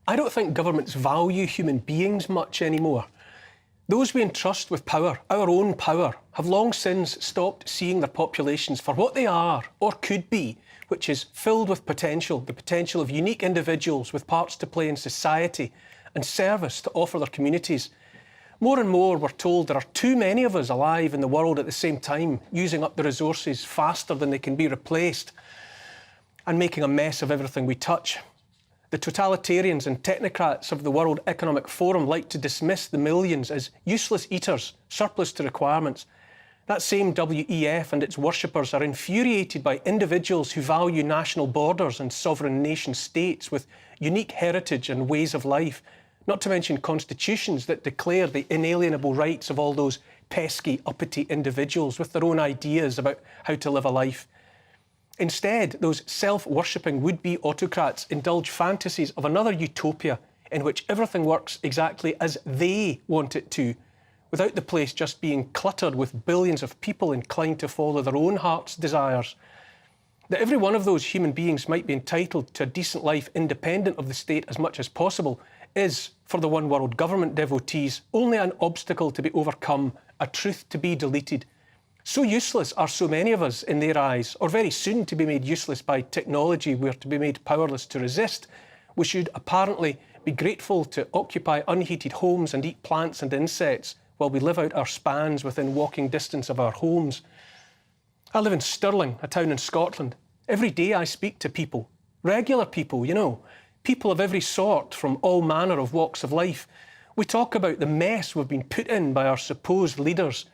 I don't think governments value human beings much anymore. Those we entrust with power, our own power, have long since stopped seeing their populations for what they are or could be, which is filled with potential, the potential of unique individuals with parts to play in society and service to offer their communities. More and more we're told there are too many of us alive in the world at the same time, using up the resources faster than they can be replaced and making a mess of everything we touch. The totalitarians and technocrats of the World Economic Forum like to dismiss the millions as useless eaters, surplus to requirements. That same WEF and its worshippers are infuriated by individuals who value national borders and sovereign nation states with unique heritage and ways of life, not to mention constitutions that declare the inalienable rights of all those pesky, uppity individuals with their own ideas about how to live a life. Instead, those self-worshipping would-be autocrats indulge fantasies of another utopia in which everything works exactly as they want it to, without the place just being cluttered with billions of people inclined to follow their own heart's desires. That every one of those human beings might be entitled to a decent life independent of the state as much as possible is, for the one world government devotees, only an obstacle to be overcome, a truth to be deleted. So useless are so many of us in their eyes, or very soon to be made useless by technology we're to be made powerless to resist, we should apparently be grateful to occupy unheated homes and eat plants and insects while we live out our spans within walking distance of our homes. I live in Stirling, a town in Scotland. Every day I speak to people, regular people, you know, people of every sort from all manner of walks of life. We talk about the mess we've been put in by our supposed leaders.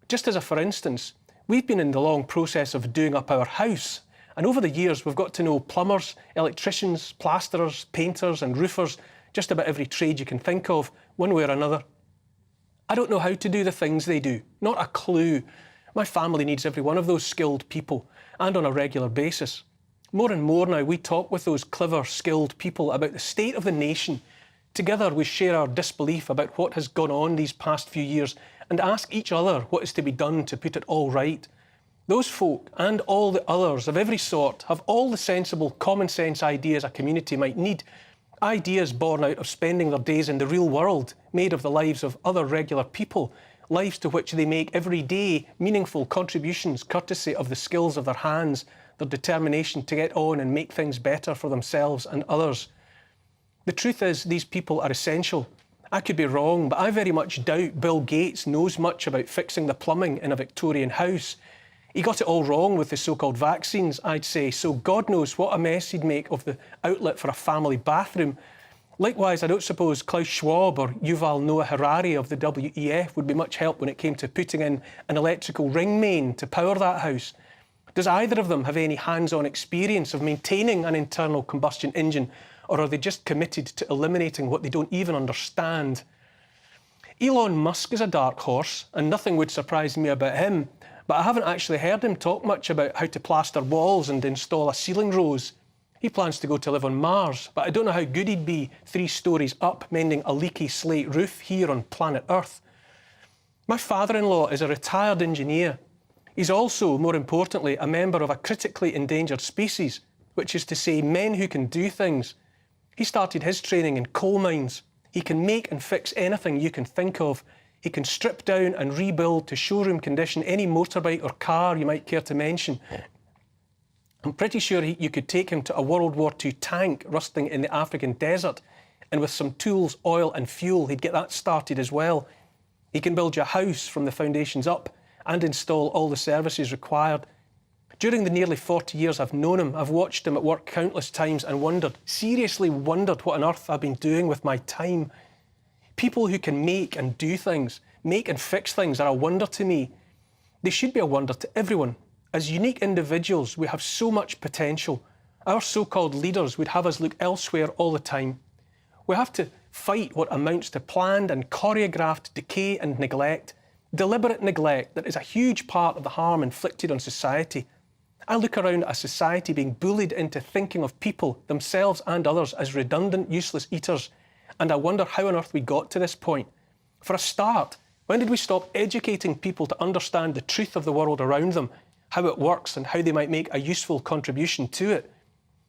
Just as a for instance, we've been in the long process of doing up our house, and over the years we've got to know plumbers, electricians, plasterers, painters and roofers, just about every trade you can think of, one way or another. I don't know how to do the things they do, not a clue. My family needs every one of those skilled people, and on a regular basis. More and more now we talk with those clever, skilled people about the state of the nation. Together we share our disbelief about what has gone on these past few years and ask each other what is to be done to put it all right. Those folk and all the others of every sort have all the sensible, common sense ideas a community might need. Ideas born out of spending their days in the real world, made of the lives of other regular people, lives to which they make every day meaningful contributions courtesy of the skills of their hands, their determination to get on and make things better for themselves and others. The truth is, these people are essential. I could be wrong, but I very much doubt Bill Gates knows much about fixing the plumbing in a Victorian house. He got it all wrong with the so-called vaccines, I'd say, so God knows what a mess he'd make of the outlet for a family bathroom. Likewise, I don't suppose Klaus Schwab or Yuval Noah Harari of the WEF would be much help when it came to putting in an electrical ring main to power that house. Does either of them have any hands-on experience of maintaining an internal combustion engine, or are they just committed to eliminating what they don't even understand? Elon Musk is a dark horse, and nothing would surprise me about him, but I haven't actually heard him talk much about how to plaster walls and install a ceiling rose. He plans to go to live on Mars, but I don't know how good he'd be 3 stories up mending a leaky slate roof here on planet Earth. My father-in-law is a retired engineer. He's also, more importantly, a member of a critically endangered species, which is to say men who can do things. He started his training in coal mines. He can make and fix anything you can think of. He can strip down and rebuild to showroom condition any motorbike or car you might care to mention. I'm pretty sure you could take him to a World War II tank rusting in the African desert, and with some tools, oil and fuel, he'd get that started as well. He can build you a house from the foundations up and install all the services required. During the nearly 40 years I've known him, I've watched him at work countless times and wondered, seriously wondered what on earth I've been doing with my time. People who can make and do things, make and fix things are a wonder to me. They should be a wonder to everyone. As unique individuals, we have so much potential. Our so-called leaders would have us look elsewhere all the time. We have to fight what amounts to planned and choreographed decay and neglect, deliberate neglect that is a huge part of the harm inflicted on society. I look around at a society being bullied into thinking of people, themselves and others, as redundant, useless eaters, and I wonder how on earth we got to this point. For a start, when did we stop educating people to understand the truth of the world around them, how it works and how they might make a useful contribution to it?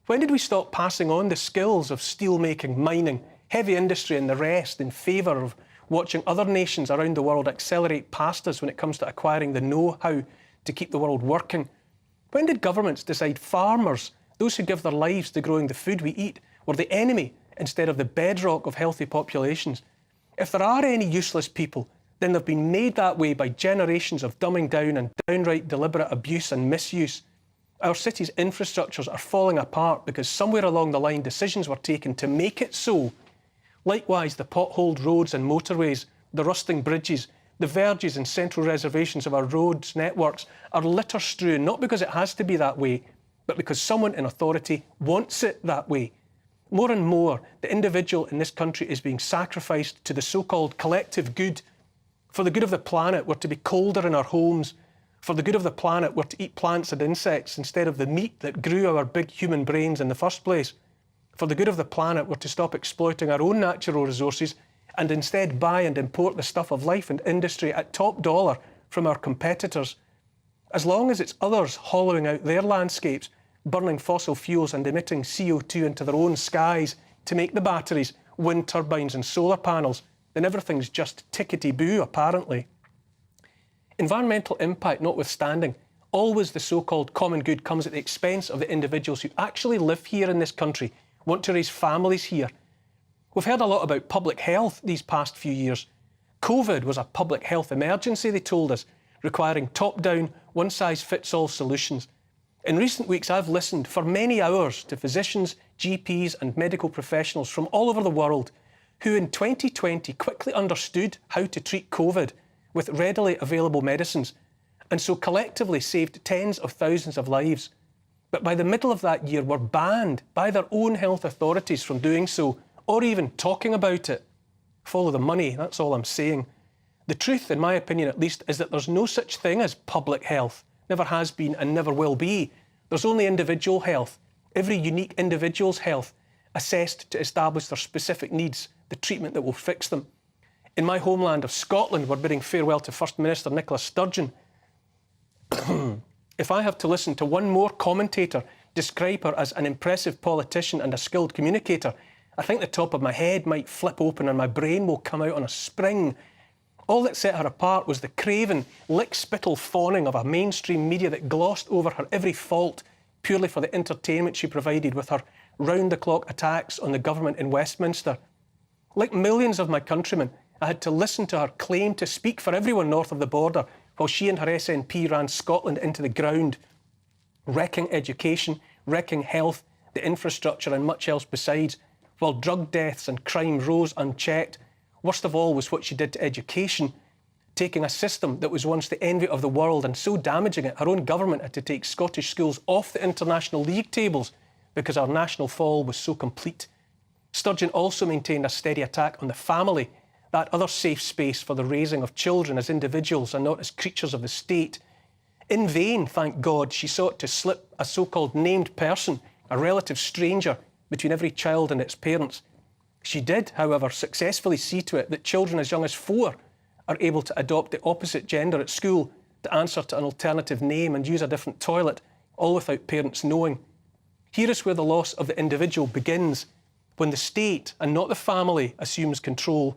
When did we stop passing on the skills of steel-making, mining, heavy industry and the rest in favour of watching other nations around the world accelerate past us when it comes to acquiring the know-how to keep the world working? When did governments decide farmers, those who give their lives to growing the food we eat, were the enemy instead of the bedrock of healthy populations? If there are any useless people, then they've been made that way by generations of dumbing down and downright deliberate abuse and misuse. Our cities' infrastructures are falling apart because somewhere along the line decisions were taken to make it so. Likewise, the potholed roads and motorways, the rusting bridges, the verges and central reservations of our roads networks are litter-strewn, not because it has to be that way, but because someone in authority wants it that way. More and more, the individual in this country is being sacrificed to the so-called collective good. For the good of the planet, we're to be colder in our homes. For the good of the planet, we're to eat plants and insects instead of the meat that grew our big human brains in the first place. For the good of the planet, we're to stop exploiting our own natural resources and instead buy and import the stuff of life and industry at top dollar from our competitors. As long as it's others hollowing out their landscapes, burning fossil fuels and emitting CO2 into their own skies to make the batteries, wind turbines and solar panels, then everything's just tickety-boo, apparently. Environmental impact notwithstanding, always the so-called common good comes at the expense of the individuals who actually live here in this country, want to raise families here. We've heard a lot about public health these past few years. COVID was a public health emergency, they told us, requiring top-down, one-size-fits-all solutions. In recent weeks, I've listened for many hours to physicians, GPs and medical professionals from all over the world who in 2020 quickly understood how to treat COVID with readily available medicines and so collectively saved tens of thousands of lives. But by the middle of that year were banned by their own health authorities from doing so or even talking about it. Follow the money, that's all I'm saying. The truth, in my opinion at least, is that there's no such thing as public health. Never has been and never will be. There's only individual health, every unique individual's health, assessed to establish their specific needs, the treatment that will fix them. In my homeland of Scotland, we're bidding farewell to First Minister Nicola Sturgeon. If I have to listen to one more commentator describe her as an impressive politician and a skilled communicator, I think the top of my head might flip open and my brain will come out on a spring. All that set her apart was the craven, lick-spittle fawning of a mainstream media that glossed over her every fault purely for the entertainment she provided with her round-the-clock attacks on the government in Westminster. Like millions of my countrymen, I had to listen to her claim to speak for everyone north of the border while she and her SNP ran Scotland into the ground, wrecking education, wrecking health, the infrastructure and much else besides, while drug deaths and crime rose unchecked. Worst of all was what she did to education, taking a system that was once the envy of the world and so damaging it, her own government had to take Scottish schools off the international league tables because our national fall was so complete. Sturgeon also maintained a steady attack on the family, that other safe space for the raising of children as individuals and not as creatures of the state. In vain, thank God, she sought to slip a so-called named person, a relative stranger, between every child and its parents. She did, however, successfully see to it that children as young as 4 are able to adopt the opposite gender at school, to answer to an alternative name and use a different toilet, all without parents knowing. Here is where the loss of the individual begins, when the state, and not the family, assumes control,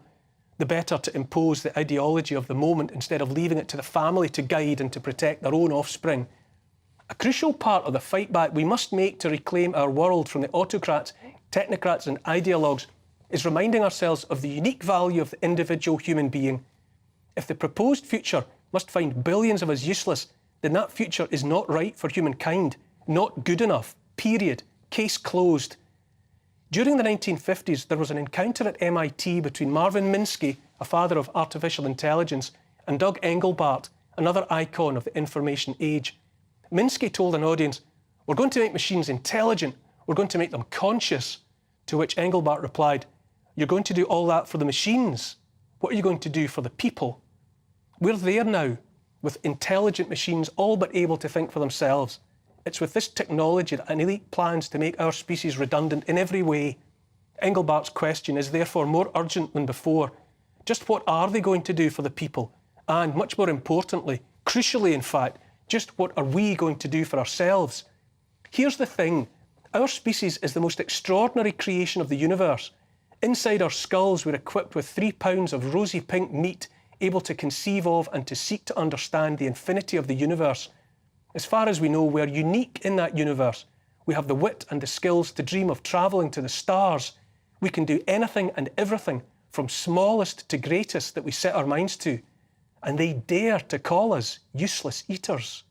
the better to impose the ideology of the moment instead of leaving it to the family to guide and to protect their own offspring. A crucial part of the fight back we must make to reclaim our world from the autocrats, technocrats and ideologues is reminding ourselves of the unique value of the individual human being. If the proposed future must find billions of us useless, then that future is not right for humankind, not good enough, period, case closed. During the 1950s, there was an encounter at MIT between Marvin Minsky, a father of artificial intelligence, and Doug Engelbart, another icon of the information age. Minsky told an audience, "We're going to make machines intelligent, we're going to make them conscious," to which Engelbart replied, "You're going to do all that for the machines. What are you going to do for the people?" We're there now, with intelligent machines all but able to think for themselves. It's with this technology that an elite plans to make our species redundant in every way. Engelbart's question is therefore more urgent than before. Just what are they going to do for the people? And much more importantly, crucially in fact, just what are we going to do for ourselves? Here's the thing. Our species is the most extraordinary creation of the universe. Inside our skulls, we're equipped with 3 pounds of rosy pink meat, able to conceive of and to seek to understand the infinity of the universe. As far as we know, we're unique in that universe. We have the wit and the skills to dream of travelling to the stars. We can do anything and everything, from smallest to greatest, that we set our minds to. And they dare to call us useless eaters.